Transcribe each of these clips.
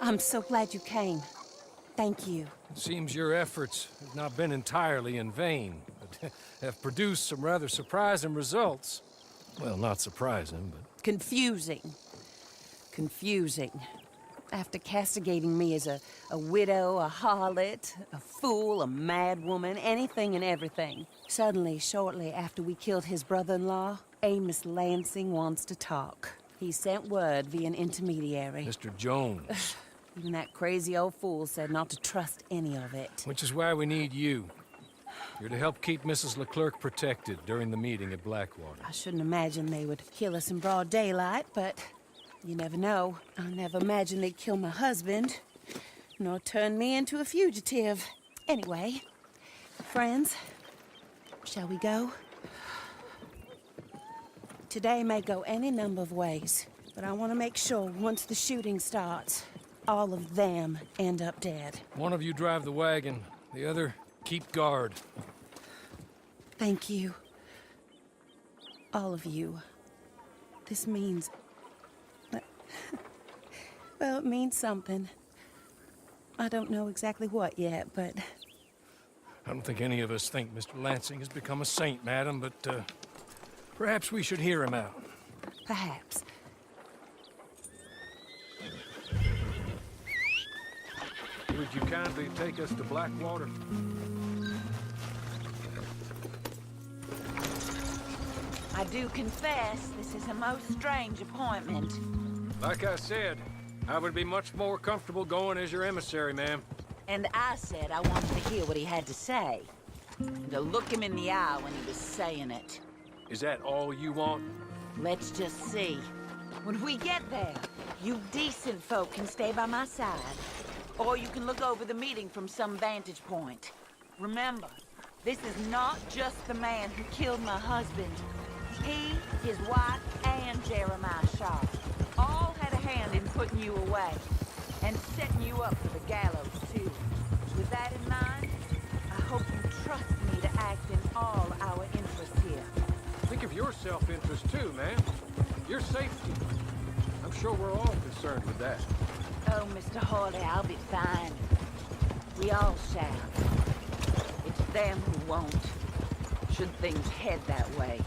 I'm so glad you came. Thank you. It seems your efforts have not been entirely in vain, but have produced some rather surprising results. Well, not surprising, but... Confusing. Confusing. After castigating me as a widow, a harlot, a fool, a mad woman, anything and everything. Suddenly, shortly after we killed his brother-in-law, Amos Lansing wants to talk. He sent word via an intermediary. Mr. Jones. Even that crazy old fool said not to trust any of it. Which is why we need you. You're to help keep Mrs. Leclerc protected during the meeting at Blackwater. I shouldn't imagine they would kill us in broad daylight, but you never know. I never imagined they'd kill my husband, nor turn me into a fugitive. Anyway, friends, shall we go? Today may go any number of ways, but I want to make sure once the shooting starts, all of them end up dead. One of you drive the wagon, the other keep guard. Thank you. All of you. This means... well, it means something. I don't know exactly what yet, but... I don't think any of us think Mr. Lansing has become a saint, madam, but perhaps we should hear him out. Perhaps. Would you kindly take us to Blackwater? I do confess, this is a most strange appointment. Like I said, I would be much more comfortable going as your emissary, ma'am. And I said I wanted to hear what he had to say. And to look him in the eye when he was saying it. Is that all you want? Let's just see. When we get there, you decent folk can stay by my side. Or you can look over the meeting from some vantage point. Remember, this is not just the man who killed my husband. He, his wife, and Jeremiah Shaw all had a hand in putting you away. And setting you up for the gallows, too. With that in mind, I hope you trust me to act in all our interests here. Think of your self-interest, too, ma'am. Your safety. I'm sure we're all concerned with that. Oh, Mr. Hawley, I'll be fine. We all shall. It's them who won't, should things head that way.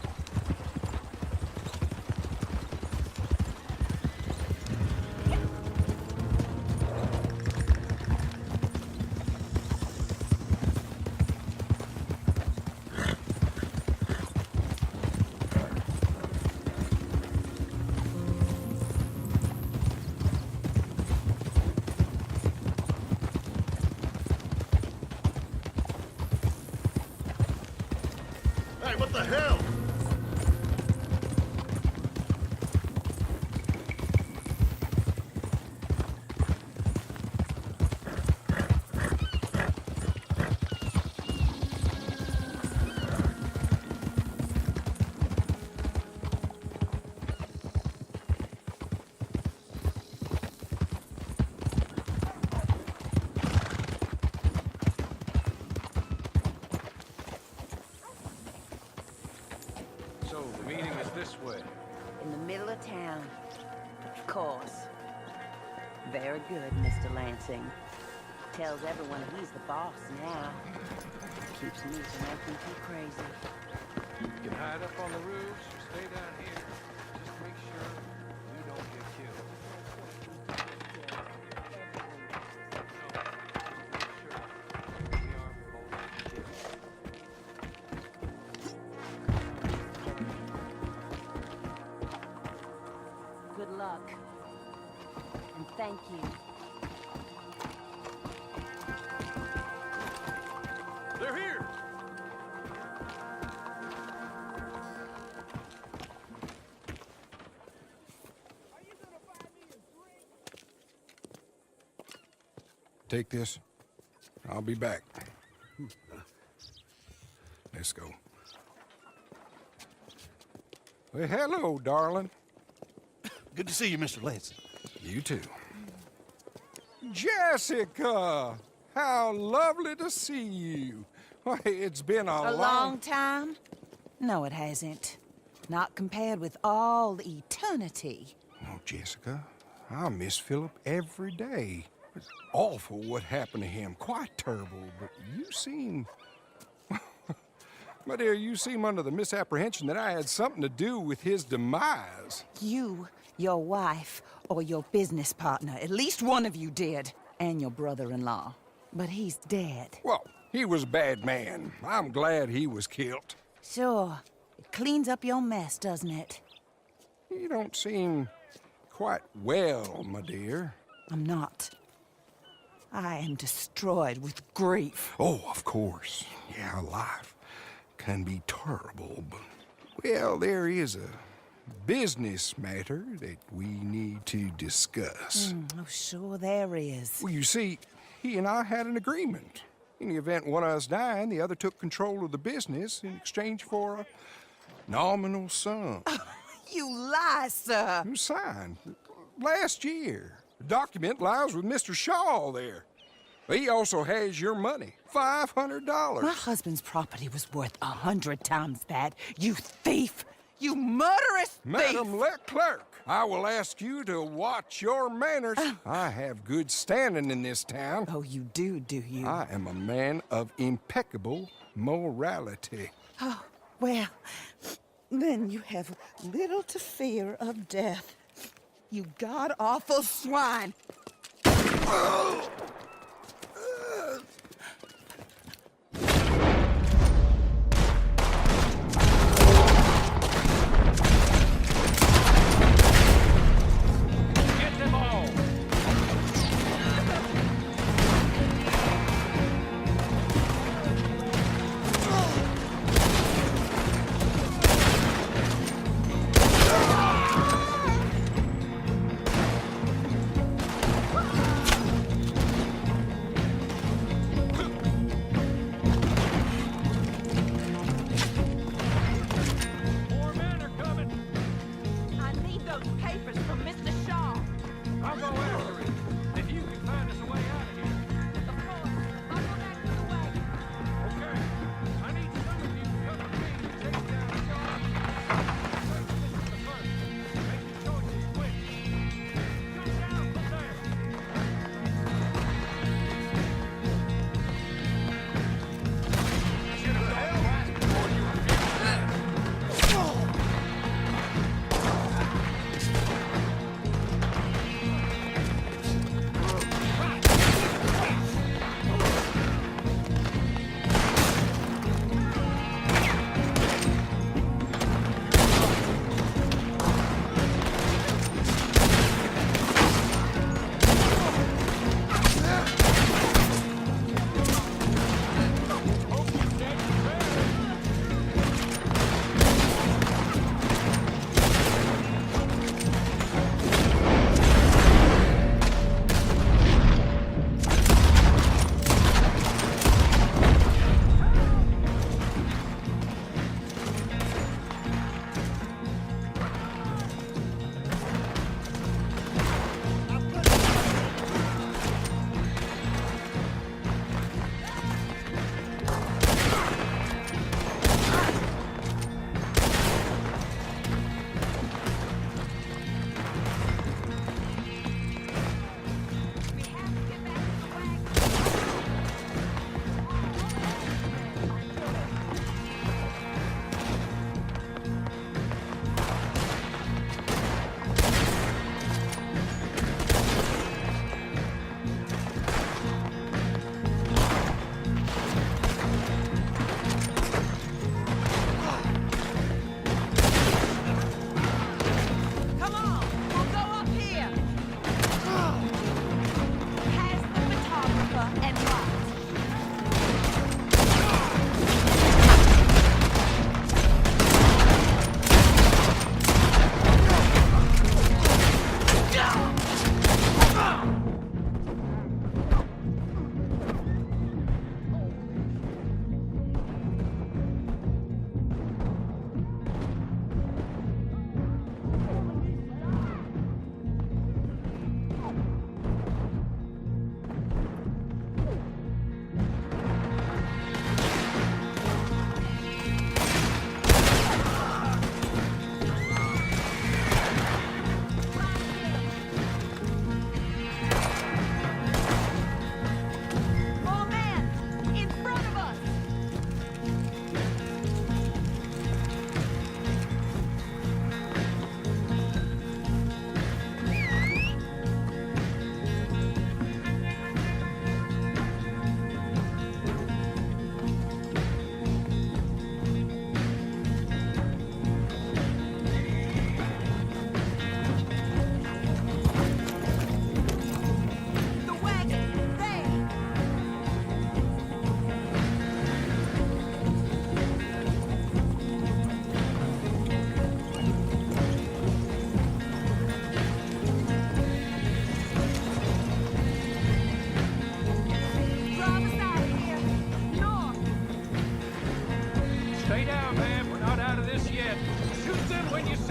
Hey, what the hell? So, the meeting is this way. In the middle of town. Of course. Very good, Mr. Lansing. Tells everyone he's the boss now. Keeps me from acting too crazy. You can hide up on the roofs or stay down here. Just make sure you don't get killed. Good luck. And thank you. They're here! Take this. I'll be back. Let's go. Well, hello, darling. Good to see you, Mr. Lansing. You too. Jessica! How lovely to see you. Why, it's been a long time? No, it hasn't. Not compared with all eternity. Oh, Jessica, I miss Philip every day. It's awful what happened to him. Quite terrible, but you seem... My dear, you seem under the misapprehension that I had something to do with his demise. You, your wife, or your business partner, at least one of you did, and your brother-in-law. But he's dead. Well, he was a bad man. I'm glad he was killed. Sure. It cleans up your mess, doesn't it? You don't seem quite well, my dear. I'm not. I am destroyed with grief. Oh, of course. Yeah, life can be terrible, but... Well, there is a business matter that we need to discuss. Oh, sure there is. Well, you see, he and I had an agreement. In the event one of us died, the other took control of the business in exchange for a nominal sum. You lie, sir. You signed last year. The document lies with Mr. Shaw there. He also has your money, $500. My husband's property was worth 100 times that. You thief! You murderous thief! Madam Leclerc, I will ask you to watch your manners. I have good standing in this town. Oh, you do you? I am a man of impeccable morality. Oh, well, then you have little to fear of death. You god-awful swine! Get them all!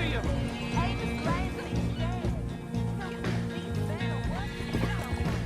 see him. Hey, Mr. Lansing, he's dead. He's dead, or what? Dog's gonna have your phone, son.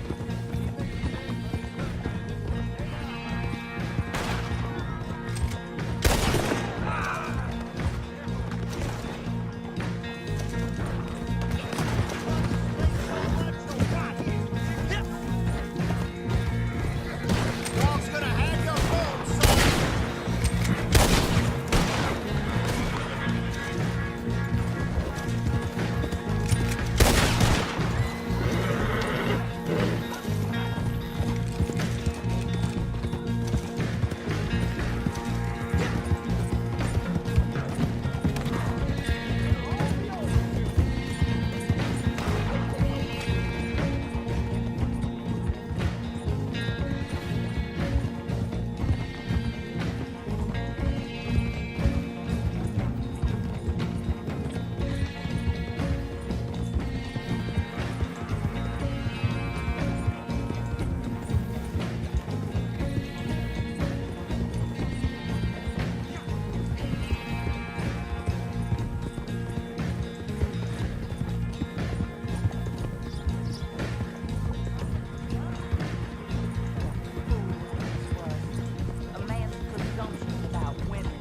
A man's presumptions about women.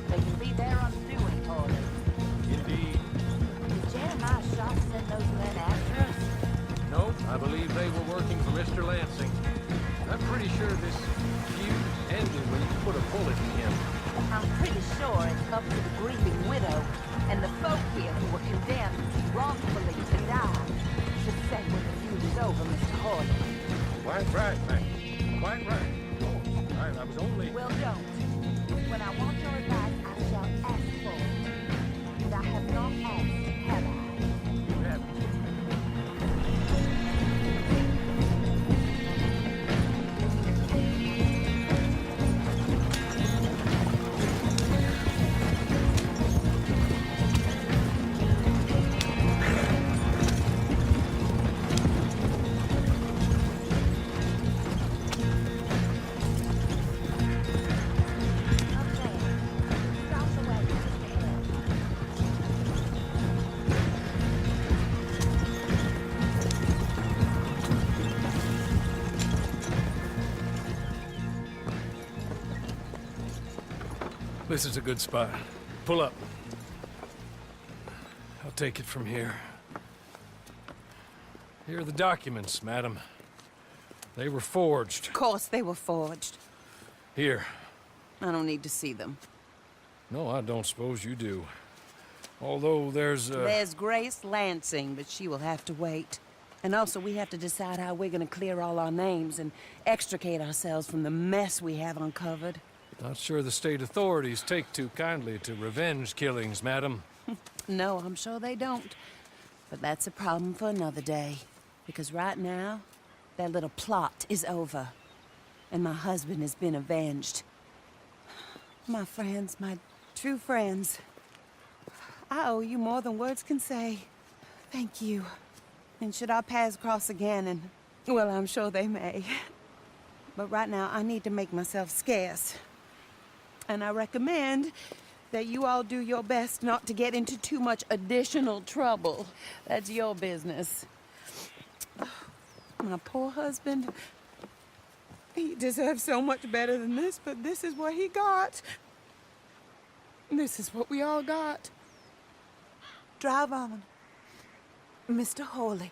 They can be their undoing, Harley. Indeed. Did Jeremiah Shaw send those men after us? No, I believe they were working for Mr. Lansing. I'm pretty sure this feud ended when you put a bullet in him. I'm pretty sure it's up to the grieving widow and the folk here who were condemned wrongfully to die to say when the feud is over, Mr. Harley. Quite right, man. Quite right. Oh, I was only... Well, don't. When I want your advice, I shall ask for it. And I have not asked, have I? You haven't. Up there. Across the way, just ahead. This is a good spot. Pull up. I'll take it from here. Here are the documents, madam. They were forged. Of course they were forged. Here. I don't need to see them. No, I don't suppose you do. Although there's There's Grace Lansing, but she will have to wait. And also, we have to decide how we're gonna clear all our names and extricate ourselves from the mess we have uncovered. Not sure the state authorities take too kindly to revenge killings, madam. No, I'm sure they don't. But that's a problem for another day. Because right now, that little plot is over. And my husband has been avenged. My friends, my true friends. I owe you more than words can say. Thank you. And should our paths cross again, and, well, I'm sure they may. But right now, I need to make myself scarce. And I recommend that you all do your best not to get into too much additional trouble. That's your business. My poor husband. He deserves so much better than this, but this is what he got. This is what we all got. Drive on, Mr. Hawley.